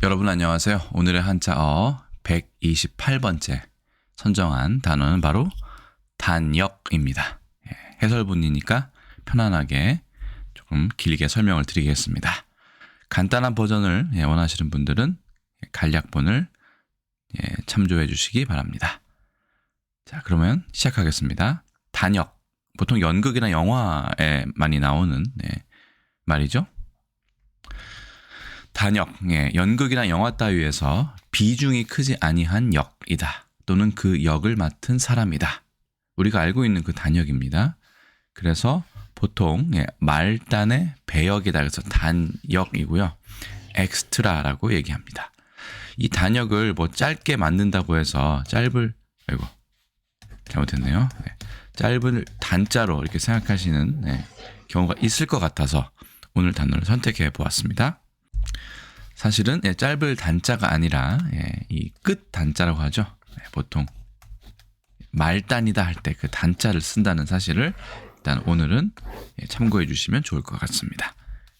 여러분 안녕하세요. 오늘의 한자어 128번째 선정한 단어는 바로 단역입니다. 해설문이니까 편안하게 조금 길게 설명을 드리겠습니다. 간단한 버전을 원하시는 분들은 간략본을 참조해 주시기 바랍니다. 자, 그러면 시작하겠습니다. 단역, 보통 연극이나 영화에 많이 나오는 말이죠. 단역, 연극이나 영화 따위에서 비중이 크지 아니한 역이다. 또는 그 역을 맡은 사람이다. 우리가 알고 있는 그 단역입니다. 그래서 보통 말단의 배역이다. 그래서 단역이고요. 엑스트라라고 얘기합니다. 이 단역을 뭐 짧게 만든다고 해서 아이고 잘못했네요. 짧은 단자로 이렇게 생각하시는 경우가 있을 것 같아서 오늘 단어를 선택해 보았습니다. 사실은 짧을 단자가 아니라 이 끝 단자라고 하죠. 보통 말단이다 할 때 그 단자를 쓴다는 사실을 일단 오늘은 참고해 주시면 좋을 것 같습니다.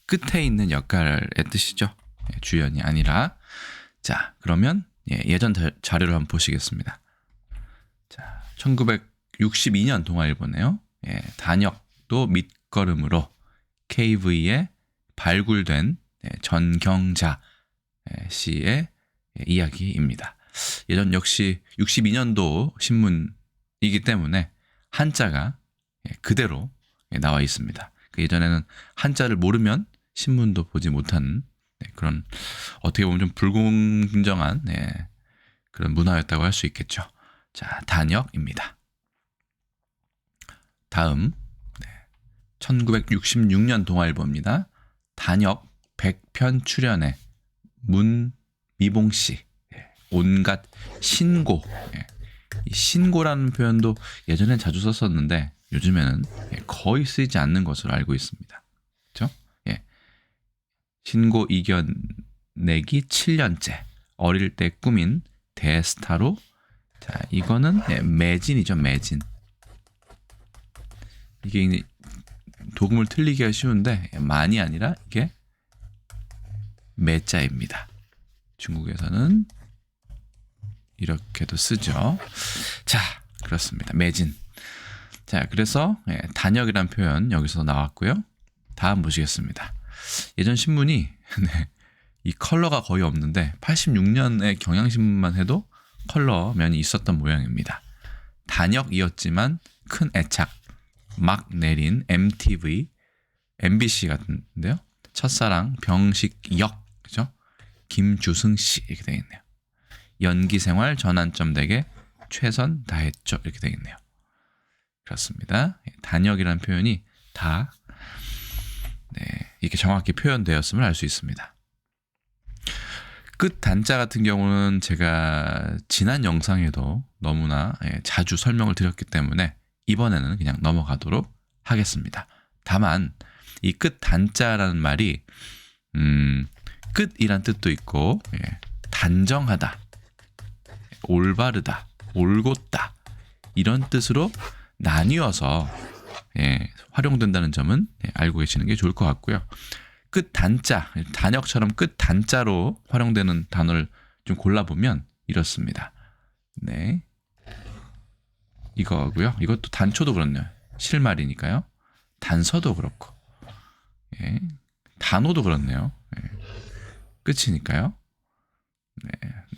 끝에 있는 역할의 뜻이죠. 주연이 아니라. 자, 그러면 예전 자료를 한번 보시겠습니다. 자, 1962년 동아일보네요. 단역도 밑거름으로 KV에 발굴된 전경자 씨의 이야기입니다. 예전 역시 62년도 신문이기 때문에 한자가 그대로 나와 있습니다. 예전에는 한자를 모르면 신문도 보지 못하는 그런 어떻게 보면 좀 불공정한 그런 문화였다고 할 수 있겠죠. 자, 단역입니다. 다음 1966년 동아일보입니다. 단역 100편 출연에 문미봉 씨, 온갖 신고. 이 신고라는 표현도 예전엔 자주 썼었는데 요즘에는 거의 쓰이지 않는 것으로 알고 있습니다. 그렇죠? 신고 이겨내기 7년째. 어릴 때 꾸민 대스타로. 자, 이거는 매진이죠, 매진. 이게 도금을 틀리기가 쉬운데 많이 아니라 이게 매자입니다. 중국에서는 이렇게도 쓰죠. 자, 그렇습니다. 매진. 자, 그래서 단역이란 표현 여기서 나왔고요. 다음 보시겠습니다. 예전 신문이 이 컬러가 거의 없는데 86년의 경향신문만 해도 컬러면이 있었던 모양입니다. 단역이었지만 큰 애착 막 내린 MTV, MBC 같은데요. 첫사랑 병식역, 그죠? 김주승 씨 이렇게 되어 있네요. 연기 생활 전환점 댁에 최선 다했죠 이렇게 되어 있네요. 그렇습니다. 단역이라는 표현이 다 이렇게 정확히 표현되었음을 알 수 있습니다. 끝 단자 같은 경우는 제가 지난 영상에도 너무나 자주 설명을 드렸기 때문에 이번에는 그냥 넘어가도록 하겠습니다. 다만 이 끝 단자라는 말이 끝이란 뜻도 있고 단정하다, 올바르다, 올곧다 이런 뜻으로 나뉘어서 활용된다는 점은 알고 계시는 게 좋을 것 같고요. 끝 단자, 단역처럼 끝 단자로 활용되는 단어를 좀 골라보면 이렇습니다. 네, 이거고요. 이것도 단초도 그렇네요. 실말이니까요. 단서도 그렇고, 단호도 그렇네요. 끝이니까요.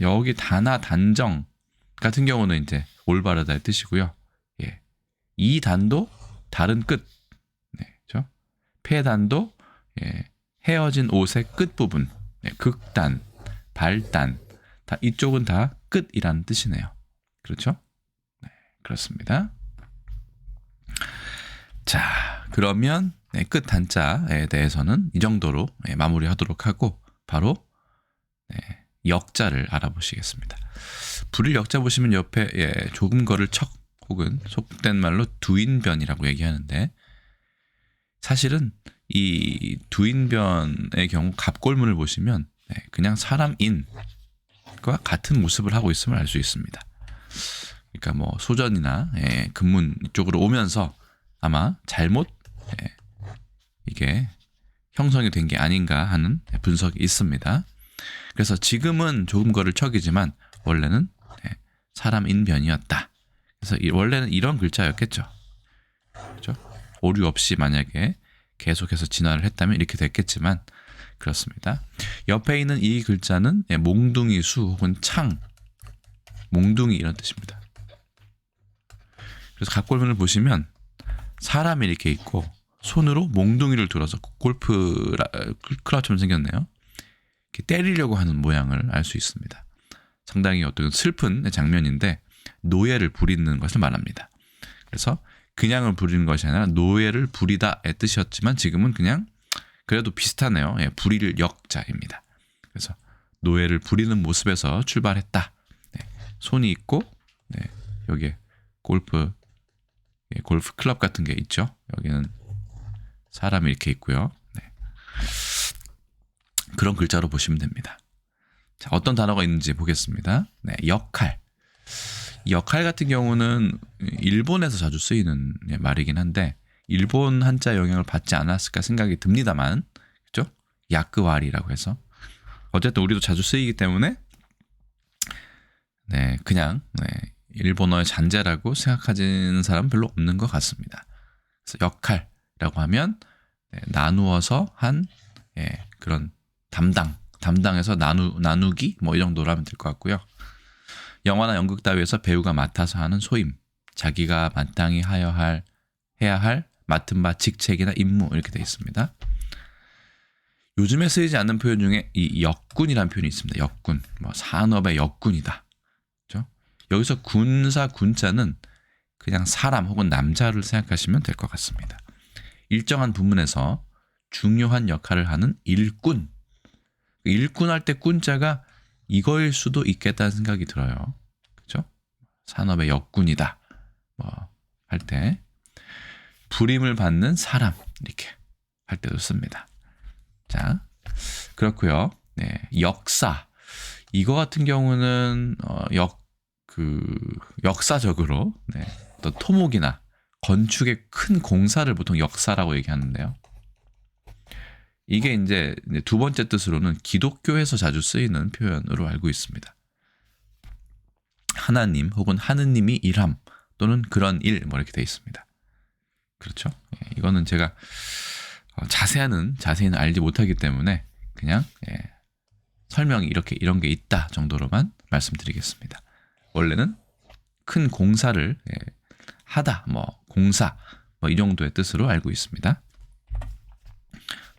여기 단하, 단정 같은 경우는 이제 올바르다의 뜻이고요. 이 단도 다른 끝, 그렇죠? 폐단도 헤어진 옷의 끝 부분, 극단, 발단, 다 이쪽은 다 끝이라는 뜻이네요. 그렇죠? 그렇습니다. 자, 그러면 끝 단자에 대해서는 이 정도로 마무리하도록 하고 바로 역자를 알아보시겠습니다. 불일 역자 보시면 옆에 조금 거를 척 혹은 속된 말로 두인변이라고 얘기하는데 사실은 이 두인변의 경우 갑골문을 보시면 그냥 사람 인과 같은 모습을 하고 있음을 알 수 있습니다. 그러니까 뭐 소전이나 금문 이쪽으로 오면서 아마 잘못 이게 형성이 된 게 아닌가 하는 분석이 있습니다. 그래서 지금은 조금거를 척이지만 원래는 사람인 변이었다. 그래서 원래는 이런 글자였겠죠. 그렇죠? 오류 없이 만약에 계속해서 진화를 했다면 이렇게 됐겠지만 그렇습니다. 옆에 있는 이 글자는 몽둥이 수 혹은 창, 몽둥이 이런 뜻입니다. 그래서 각골문을 보시면 사람이 이렇게 있고 손으로 몽둥이를 들어서 골프 클럽처럼 생겼네요. 이렇게 때리려고 하는 모양을 알 수 있습니다. 상당히 어떤 슬픈 장면인데 노예를 부리는 것을 말합니다. 그래서 그냥을 부리는 것이 아니라 노예를 부리다의 뜻이었지만 지금은 그냥 그래도 비슷하네요. 부릴 역자입니다. 그래서 노예를 부리는 모습에서 출발했다. 손이 있고 여기에 골프 클럽 같은 게 있죠. 여기는 사람이 이렇게 있고요. 그런 글자로 보시면 됩니다. 자, 어떤 단어가 있는지 보겠습니다. 역할. 역할 같은 경우는 일본에서 자주 쓰이는 말이긴 한데 일본 한자 영향을 받지 않았을까 생각이 듭니다만, 그렇죠? 야끄와리라고 해서 어쨌든 우리도 자주 쓰이기 때문에 그냥 일본어의 잔재라고 생각하는 사람은 별로 없는 것 같습니다. 그래서 역할이라고 하면 나누어서 한 그런 담당해서 나누기 뭐 이 정도로 하면 될 것 같고요. 영화나 연극 따위에서 배우가 맡아서 하는 소임, 자기가 마땅히 해야 할 맡은 바 직책이나 임무 이렇게 되어 있습니다. 요즘에 쓰이지 않는 표현 중에 이 역군이라는 표현이 있습니다. 역군, 뭐 산업의 역군이다. 그렇죠? 여기서 군자는 그냥 사람 혹은 남자를 생각하시면 될 것 같습니다. 일정한 부문에서 중요한 역할을 하는 일꾼. 일꾼할 때 군자가 이거일 수도 있겠다는 생각이 들어요. 그렇죠? 산업의 역군이다. 뭐 할 때 불임을 받는 사람 이렇게 할 때도 씁니다. 자, 그렇고요. 역사. 이거 같은 경우는 역사적으로 또 토목이나 건축의 큰 공사를 보통 역사라고 얘기하는데요. 이게 이제 두 번째 뜻으로는 기독교에서 자주 쓰이는 표현으로 알고 있습니다. 하나님 혹은 하느님이 일함 또는 그런 일 뭐 이렇게 되어 있습니다. 그렇죠? 이거는 제가 자세히는 알지 못하기 때문에 그냥 설명이 이런 게 있다 정도로만 말씀드리겠습니다. 원래는 큰 공사를 하다, 뭐 공사 뭐 이 정도의 뜻으로 알고 있습니다.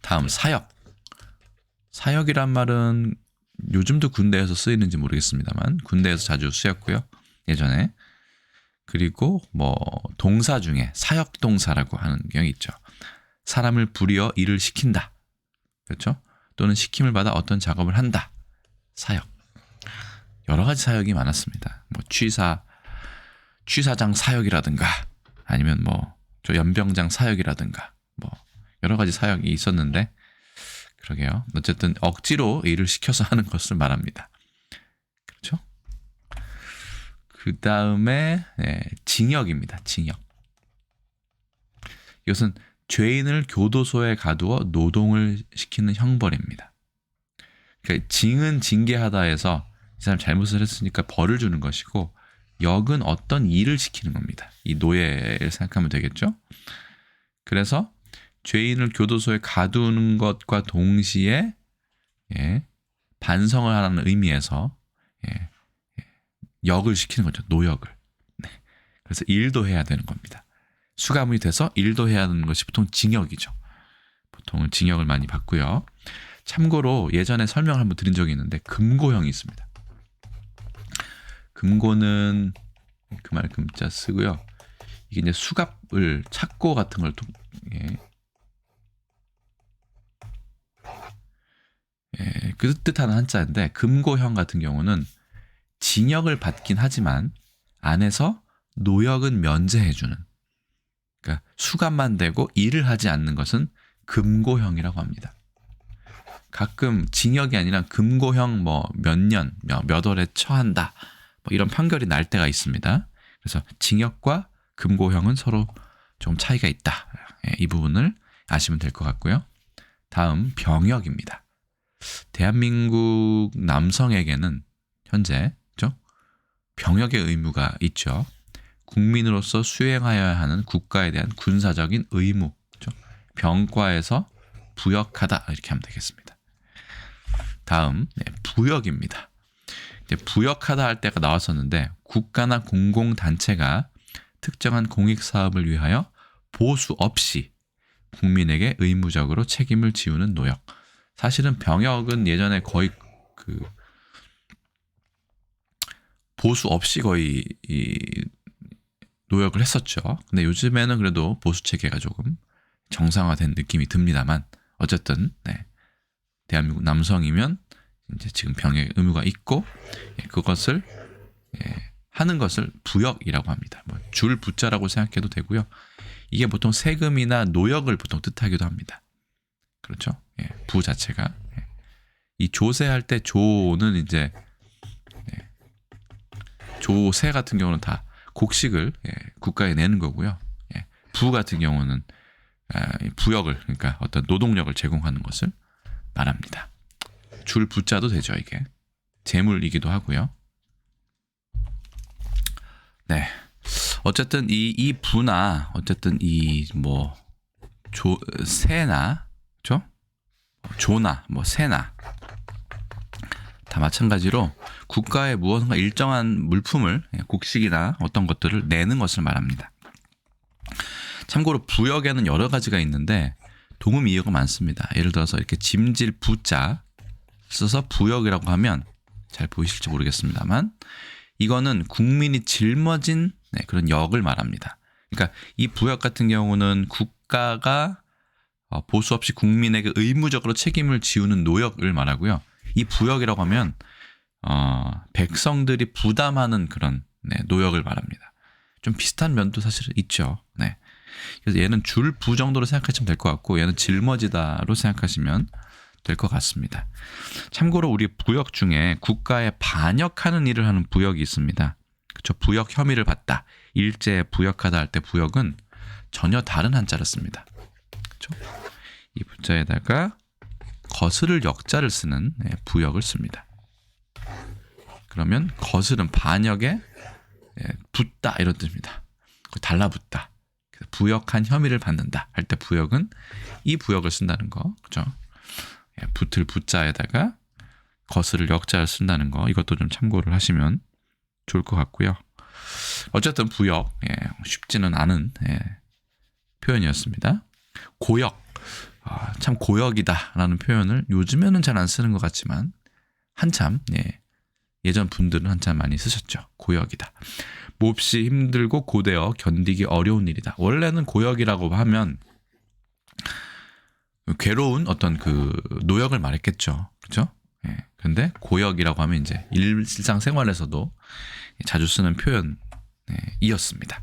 다음 사역. 사역이란 말은 요즘도 군대에서 쓰이는지 모르겠습니다만 군대에서 자주 쓰였고요. 예전에. 그리고 뭐 동사 중에 사역 동사라고 하는 경우 있죠. 사람을 부리어 일을 시킨다. 그렇죠? 또는 시킴을 받아 어떤 작업을 한다. 사역. 여러 가지 사역이 많았습니다. 뭐 취사장 사역이라든가 아니면 뭐 저 연병장 사역이라든가 뭐 여러 가지 사역이 있었는데 그러게요. 어쨌든 억지로 일을 시켜서 하는 것을 말합니다. 그렇죠? 그 다음에 징역입니다. 징역. 이것은 죄인을 교도소에 가두어 노동을 시키는 형벌입니다. 그러니까 징은 징계하다 해서 이 사람 잘못을 했으니까 벌을 주는 것이고 역은 어떤 일을 시키는 겁니다. 이 노예를 생각하면 되겠죠? 그래서 죄인을 교도소에 가두는 것과 동시에 반성을 하라는 의미에서 역을 시키는 거죠. 노역을. 그래서 일도 해야 되는 겁니다. 수감이 돼서 일도 해야 하는 것이 보통 징역이죠. 보통은 징역을 많이 받고요. 참고로 예전에 설명을 한번 드린 적이 있는데 금고형이 있습니다. 금고는 그 말 금자 쓰고요. 이게 이제 수갑을 착고 같은 걸 그 뜻하는 한자인데 금고형 같은 경우는 징역을 받긴 하지만 안에서 노역은 면제해주는, 그러니까 수감만 되고 일을 하지 않는 것은 금고형이라고 합니다. 가끔 징역이 아니라 금고형 뭐 몇 년, 몇 월에 처한다 뭐 이런 판결이 날 때가 있습니다. 그래서 징역과 금고형은 서로 좀 차이가 있다. 이 부분을 아시면 될 것 같고요. 다음 병역입니다. 대한민국 남성에게는 현재 그죠? 병역의 의무가 있죠. 국민으로서 수행하여야 하는 국가에 대한 군사적인 의무, 그죠? 병과에서 부역하다 이렇게 하면 되겠습니다. 다음 부역입니다. 부역하다 할 때가 나왔었는데 국가나 공공단체가 특정한 공익사업을 위하여 보수 없이 국민에게 의무적으로 책임을 지우는 노역. 사실은 병역은 예전에 거의 그 보수 없이 거의 이 노역을 했었죠. 근데 요즘에는 그래도 보수 체계가 조금 정상화된 느낌이 듭니다만 어쨌든 대한민국 남성이면 이제 지금 병역 의무가 있고 그것을 하는 것을 부역이라고 합니다. 뭐 줄 부자라고 생각해도 되고요. 이게 보통 세금이나 노역을 보통 뜻하기도 합니다. 그렇죠? 부 자체가 이 조세할 때 조는 이제 조세 같은 경우는 다 곡식을 국가에 내는 거고요. 부 같은 경우는 부역을 그러니까 어떤 노동력을 제공하는 것을 말합니다. 줄 부자도 되죠. 이게 재물이기도 하고요. 네, 어쨌든 이 부나 어쨌든 이 뭐 세나 그렇죠? 조나 뭐 세나 다 마찬가지로 국가에 무언가 일정한 물품을 곡식이나 어떤 것들을 내는 것을 말합니다. 참고로 부역에는 여러 가지가 있는데 동음 이유가 많습니다. 예를 들어서 이렇게 짐질 부자 써서 부역이라고 하면 잘 보이실지 모르겠습니다만 이거는 국민이 짊어진 그런 역을 말합니다. 그러니까 이 부역 같은 경우는 국가가 보수 없이 국민에게 의무적으로 책임을 지우는 노역을 말하고요. 이 부역이라고 하면 백성들이 부담하는 그런 노역을 말합니다. 좀 비슷한 면도 사실 있죠. 그래서 얘는 줄 부 정도로 생각하시면 될 것 같고 얘는 짊어지다로 생각하시면 될 것 같습니다. 참고로 우리 부역 중에 국가에 반역하는 일을 하는 부역이 있습니다. 그렇죠? 부역 혐의를 받다. 일제에 부역하다 할 때 부역은 전혀 다른 한자를 씁니다. 그렇죠? 이 부자에다가 거스를 역자를 쓰는 부역을 씁니다. 그러면 거스는 반역에 붙다 이런 뜻입니다. 달라붙다. 부역한 혐의를 받는다 할 때 부역은 이 부역을 쓴다는 거, 그렇죠? 붙을 부자에다가 거스를 역자를 쓴다는 거 이것도 좀 참고를 하시면 좋을 것 같고요. 어쨌든 부역 쉽지는 않은 표현이었습니다. 고역 참 고역이다라는 표현을 요즘에는 잘 안 쓰는 것 같지만 한참 예전 분들은 한참 많이 쓰셨죠. 고역이다. 몹시 힘들고 고되어 견디기 어려운 일이다. 원래는 고역이라고 하면 괴로운 어떤 그 노역을 말했겠죠. 그렇죠? 그런데 고역이라고 하면 이제 일상생활에서도 자주 쓰는 표현이었습니다.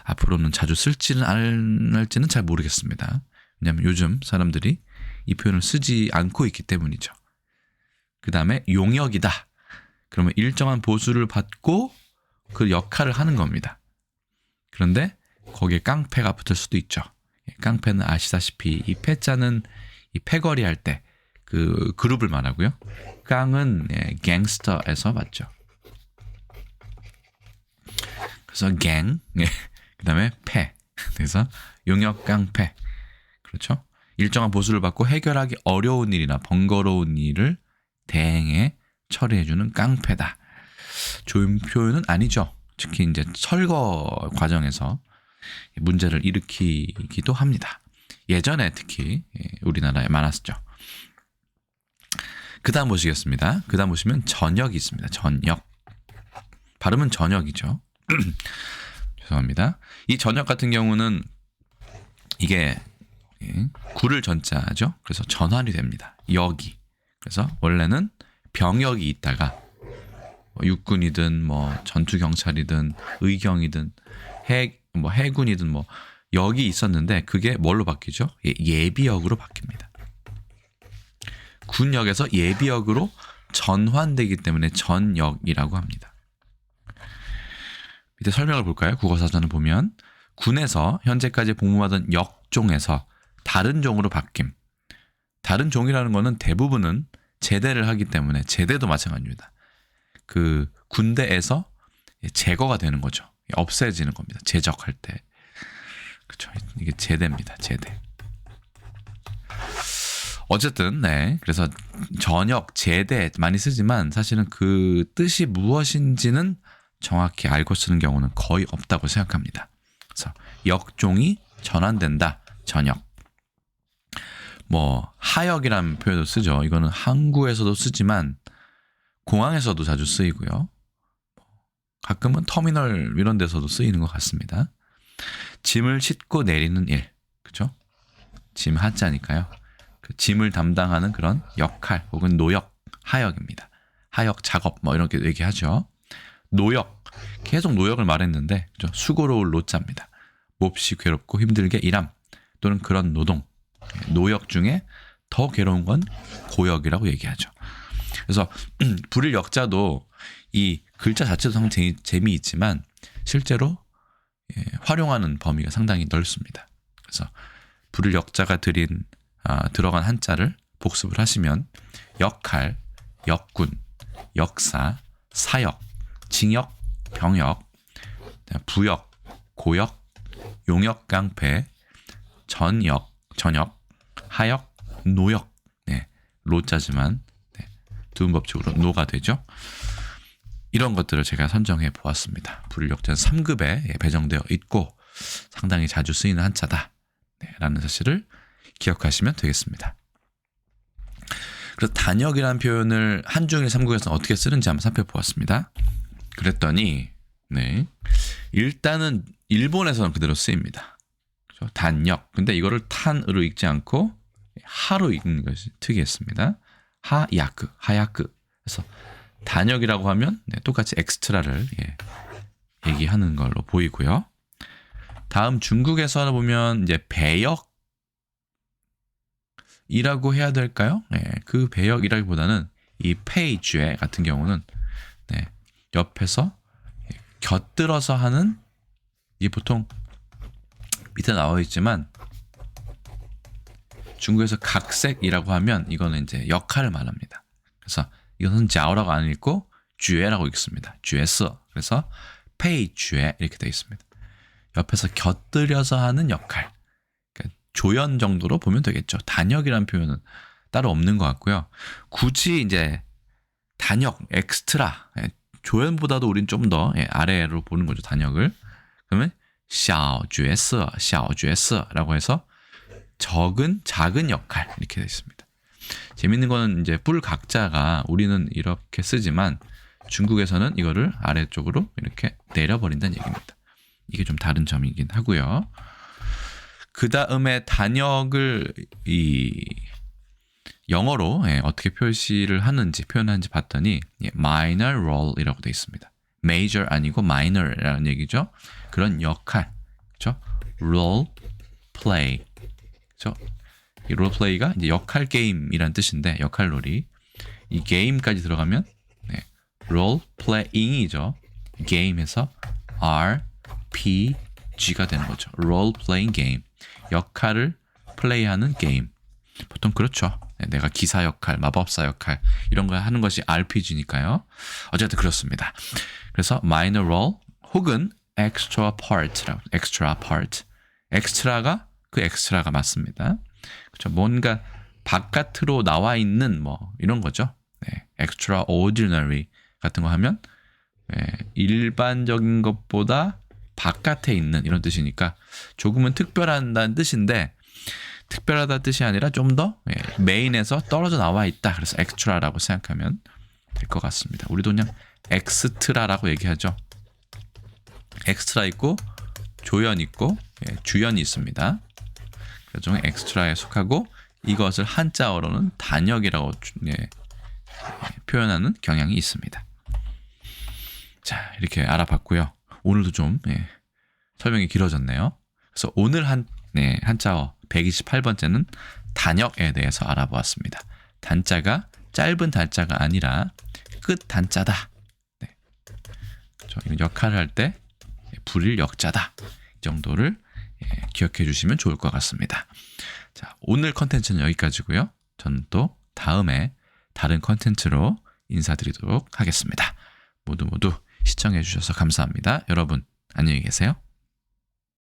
앞으로는 자주 쓸지는 안 할지는 잘 모르겠습니다. 왜냐하면 요즘 사람들이 이 표현을 쓰지 않고 있기 때문이죠. 그 다음에 용역이다. 그러면 일정한 보수를 받고 그 역할을 하는 겁니다. 그런데 거기에 깡패가 붙을 수도 있죠. 깡패는 아시다시피 이 패자는 이 패거리 할 때 그 그룹을 말하고요. 깡은 갱스터에서 맞죠. 그래서 갱, 그 다음에 패. 그래서 용역 깡패. 그렇죠. 일정한 보수를 받고 해결하기 어려운 일이나 번거로운 일을 대행해 처리해주는 깡패다. 좋은 표현은 아니죠. 특히 이제 철거 과정에서 문제를 일으키기도 합니다. 예전에 특히 우리나라에 많았죠. 그 다음 보시겠습니다. 그 다음 보시면 전역이 있습니다. 전역. 발음은 전역이죠. 죄송합니다. 이 전역 같은 경우는 이게 구를 전자죠. 그래서 전환이 됩니다. 역이. 그래서 원래는 병역이 있다가 육군이든 뭐 전투 경찰이든 의경이든 해군이든 뭐 역이 있었는데 그게 뭘로 바뀌죠? 예비역으로 바뀝니다. 군역에서 예비역으로 전환되기 때문에 전역이라고 합니다. 밑에 설명을 볼까요? 국어사전을 보면 군에서 현재까지 복무하던 역종에서 다른 종으로 바뀜. 다른 종이라는 거는 대부분은 제대를 하기 때문에 제대도 마찬가지입니다. 그 군대에서 제거가 되는 거죠. 없애지는 겁니다. 제적할 때. 그렇죠. 이게 제대입니다. 제대. 어쨌든 네. 그래서 전역, 제대 많이 쓰지만 사실은 그 뜻이 무엇인지는 정확히 알고 쓰는 경우는 거의 없다고 생각합니다. 그래서 역종이 전환된다. 전역. 뭐 하역이라는 표현도 쓰죠. 이거는 항구에서도 쓰지만 공항에서도 자주 쓰이고요. 가끔은 터미널 이런 데서도 쓰이는 것 같습니다. 짐을 싣고 내리는 일. 그렇죠? 짐 하자니까요. 그 짐을 담당하는 그런 역할 혹은 노역, 하역입니다. 하역 작업 뭐 이렇게 얘기하죠. 노역. 계속 노역을 말했는데 그렇죠? 수고로울 노자입니다. 몹시 괴롭고 힘들게 일함 또는 그런 노동. 노역 중에 더 괴로운 건 고역이라고 얘기하죠. 그래서 불일 역자도 이 글자 자체도 상당히 재미있지만 실제로 활용하는 범위가 상당히 넓습니다. 그래서 불일 역자가 들어간 한자를 복습을 하시면 역할, 역군, 역사, 사역, 징역, 병역, 부역, 고역, 용역, 깡패, 전역, 하역, 노역. 네, 로자지만 두음법칙으로 노가 되죠. 이런 것들을 제가 선정해 보았습니다. 불일 역자는 3급에 배정되어 있고 상당히 자주 쓰이는 한자다. 라는 사실을 기억하시면 되겠습니다. 그래서 단역이라는 표현을 한중일 3국에서는 어떻게 쓰는지 한번 살펴보았습니다. 그랬더니 일단은 일본에서는 그대로 쓰입니다. 그렇죠? 단역. 근데 이거를 탄으로 읽지 않고 하로 읽는 것이 특이했습니다. 하야크. 그래서 단역이라고 하면 똑같이 엑스트라를 얘기하는 걸로 보이고요. 다음 중국에서 보면 이제 배역이라고 해야 될까요? 그 배역이라기보다는 이 페이쥐 같은 경우는 옆에서 곁들어서 하는, 이게 보통 밑에 나와 있지만 중국에서 각색이라고 하면 이거는 이제 역할을 말합니다. 그래서 이것은 자오라고 안 읽고 쥐에라고 읽습니다. 쥐에서. 그래서 페이쥐에 이렇게 되어 있습니다. 옆에서 곁들여서 하는 역할. 그러니까 조연 정도로 보면 되겠죠. 단역이라는 표현은 따로 없는 것 같고요. 굳이 이제 단역, 엑스트라, 조연보다도 우린 좀 더 아래로 보는 거죠. 단역을. 그러면 小角色라고 해서 작은 역할 이렇게 되어 있습니다. 재밌는 거는 이제 뿔각자가 우리는 이렇게 쓰지만 중국에서는 이거를 아래쪽으로 이렇게 내려버린다는 얘기입니다. 이게 좀 다른 점이긴 하고요. 그 다음에 단역을 이 영어로 어떻게 표현하는지 봤더니 minor role이라고 되어 있습니다. major 아니고 minor이라는 얘기죠. 그런 역할, 그렇죠? role play, 그렇죠? 이 role play가 이제 역할 게임이란 뜻인데 역할놀이. 이 게임까지 들어가면 role playing이죠. 게임에서 RPG가 되는 거죠. role playing game. 역할을 플레이하는 게임. 보통 그렇죠. 내가 기사 역할, 마법사 역할 이런 거 하는 것이 RPG니까요. 어쨌든 그렇습니다. 그래서 minor role 혹은 extra part. 엑스트라가 맞습니다. 그렇죠. 뭔가 바깥으로 나와 있는 뭐 이런 거죠. extraordinary 같은 거 하면 일반적인 것보다 바깥에 있는 이런 뜻이니까 조금은 특별하다는 뜻인데 특별하다 뜻이 아니라 좀 더 메인에서 떨어져 나와 있다. 그래서 엑스트라라고 생각하면 될 것 같습니다. 우리도 그냥 엑스트라라고 얘기하죠. 엑스트라 있고 조연 있고 주연이 있습니다. 그중 엑스트라에 속하고 이것을 한자어로는 단역이라고 표현하는 경향이 있습니다. 자, 이렇게 알아봤고요. 오늘도 좀 설명이 길어졌네요. 그래서 오늘 한자어 128번째는 단역에 대해서 알아보았습니다. 단자가 짧은 단자가 아니라 끝 단자다. 역할을 할 때 불일 역자다. 이 정도를 기억해 주시면 좋을 것 같습니다. 자, 오늘 컨텐츠는 여기까지고요. 저는 또 다음에 다른 컨텐츠로 인사드리도록 하겠습니다. 모두 시청해 주셔서 감사합니다. 여러분 안녕히 계세요.